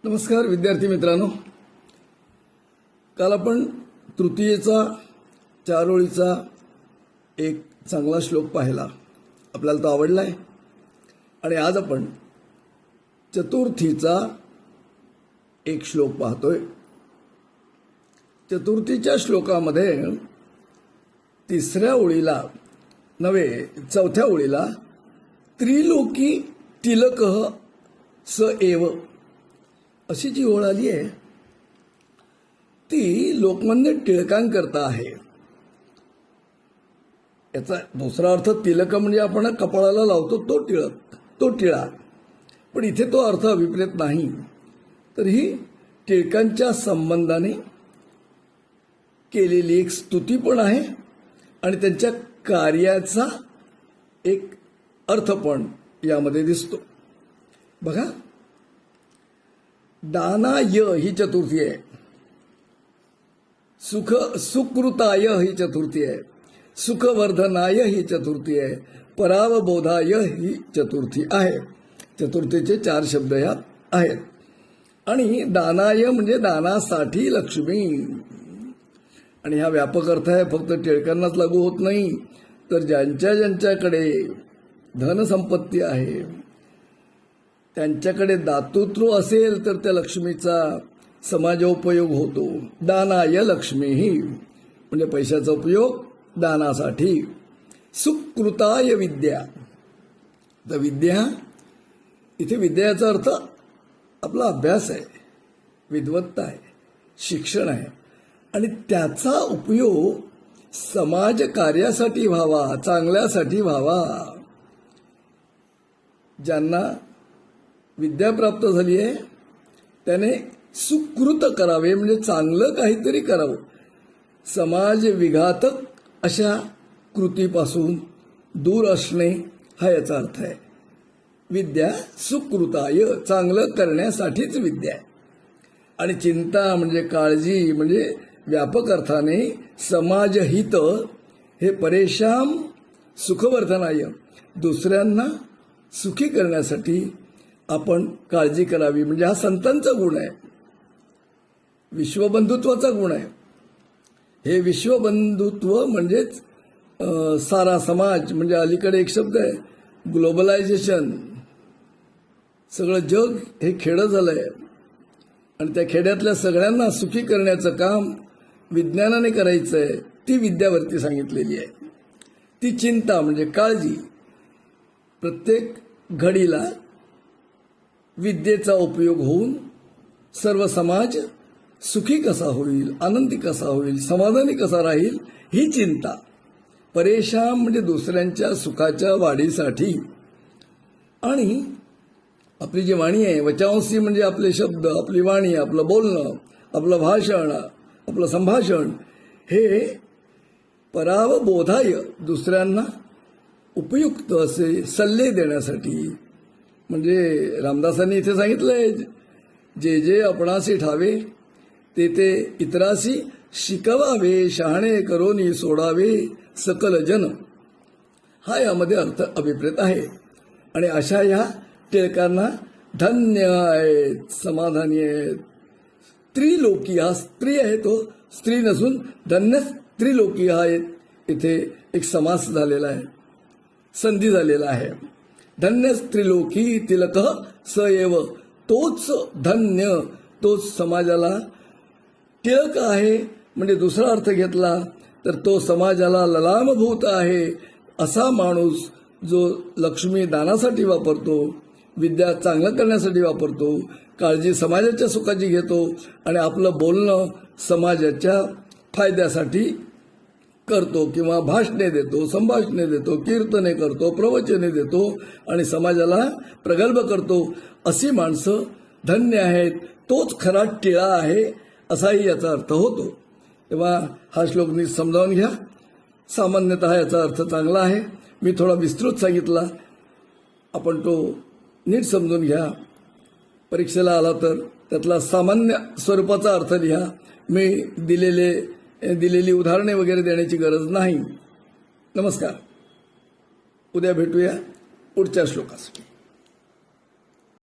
नमस्कार विद्यार्थी मित्रांनो, काल आपण तृतीयेचा 4 ओळीचा एक चांगला श्लोक पाहिला, आपल्याला तो आवडलाय. आणि आज आपण चतुर्थीचा एक श्लोक पाहतोय. चतुर्थीच्या श्लोकामध्ये 3ऱ्या ओळीला नव्हे 4थ्या ओळीला त्रिलोकी तिलकः स एव अशी जी ओळ आली आहे ती लोकमान्य टिळकांकरता आहे. याचा दुसरा अर्थ तिलक म्हणजे आपण कपाळाला लावतो तो टिळा, पण इथे तो अर्थ अभिप्रेत नाही. तर ही टिळकांच्या संबंधाने केलेली एक स्तुती पण आहे आणि त्यांच्या कार्याचा एक अर्थ पण यामध्ये दिसतो. बघा, दानाय ही चतुर्थी आहे, सुकृताय ही चतुर्थी आहे, सुखवर्धनाय ही चतुर्थी आहे, परावबोधाय ही चतुर्थी आहे. चतुर्थीचे 4 शब्द यात आहेत. आणि दानाय म्हणजे दानासाठी लक्ष्मी, आणि हा व्यापक अर्थ आहे, फक्त टिळकांनाच लागू होत नाही, तर ज्यांच्याकडे धनसंपत्ती आहे त्यांच्याकडे दातृत्व असेल तर त्या लक्ष्मीचा समाजोपयोग होतो. दानाय लक्ष्मी ही म्हणजे पैशाचा उपयोग दानासाठी. सुकृताय विद्या, तर विद्या इथे विद्याचा अर्थ आपला अभ्यास आहे, विद्वत्ता आहे, शिक्षण आहे, आणि त्याचा उपयोग समाज कार्यासाठी व्हावा, चांगल्यासाठी व्हावा. ज्यांना विद्या प्राप्त झाली आहे त्याने सुकृत करावे, म्हणजे चांगलं काहीतरी करावं. समाज विघातक अशा कृतीपासून दूर असणे हा याचा अर्थ आहे. विद्या सुकृताय, चांगलं करण्यासाठीच विद्या आहे. आणि चिंता म्हणजे काळजी, म्हणजे व्यापक अर्थाने समाजहित हे परेशान सुखवर्धनाय, दुसऱ्यांना सुखी करण्यासाठी आपण काळजी करावी. म्हणजे हा संतांचा गुण आहे, विश्वबंधुत्वाचा गुण आहे. हे विश्वबंधुत्व म्हणजेच सारा समाज, म्हणजे अलीकडे एक शब्द आहे ग्लोबलायझेशन. सगळं जग हे खेडं झालंय आणि त्या खेड्यातल्या सगळ्यांना सुखी करण्याचं काम विज्ञानाने करायचं आहे. ती विद्यावरती सांगितलेली आहे. ती चिंता म्हणजे काळजी. प्रत्येक घडीला विद्येचा उपयोग होऊन सर्व समाज सुखी कसा होईल, आनंदी कसा होईल, समाधानी कसा राहील, ही चिंता. परेशान म्हणजे दुसऱ्यांच्या सुखाच्या वाढीसाठी. आणि आपली जी वाणी आहे, वचांसी म्हणजे आपले शब्द, आपली वाणी, आपलं बोलणं, आपलं भाषण, आपलं संभाषण, हे परावबोधाय, दुसऱ्यांना उपयुक्त असे सल्ले देण्यासाठी. म्हणजे रामदासांनी इथे सांगितलंय, जे जे आपणासी ठावे ते ते इतरासी शिकवावे, शहाणे करोनी सोडावे सकल जन. हा यामध्ये अर्थ अभिप्रेत आहे. आणि अशा या टिळकांना धन्य आहेत, समाधानी आहेत. त्रिलोकी, हा स्त्री आहे, तो स्त्री नसून धन्य त्रिलोकी हा इथे एक समास झालेला आहे, संधी झालेला आहे. धन्य त्रिलोकी तिलकः स एव, तोच धन्य, तोच समाजाला टिळक आहे. म्हणजे दुसरा अर्थ घेतला तर तो समाजाला ललामभूत आहे. असा माणूस जो लक्ष्मी दानासाठी वापरतो, विद्या चांगलं करण्यासाठी वापरतो, काळजी समाजाच्या सुखाची घेतो, आणि आपलं बोलणं समाजाच्या फायद्यासाठी करतो, किंवा भाषणे देतो, संभाषणे देतो, कीर्तने करतो, प्रवचने देतो आणि समाजाला प्रगल्भ करतो. अशी माणसं धन्य आहेत. तोच खरा टिळा आहे असाही याचा अर्थ होतो. तेव्हा हा श्लोक नीट समजावून घ्या. सामान्यतः याचा अर्थ चांगला आहे, मी थोडा विस्तृत सांगितला, आपण तो नीट समजून घ्या. परीक्षेला आला तर त्यातला सामान्य स्वरूपाचा अर्थ लिहा. मी दिलेली उदाहरणे वगैरे देण्याची गरज नाही. नमस्कार. उद्या भेटूया पुढच्या श्लोकासाठी.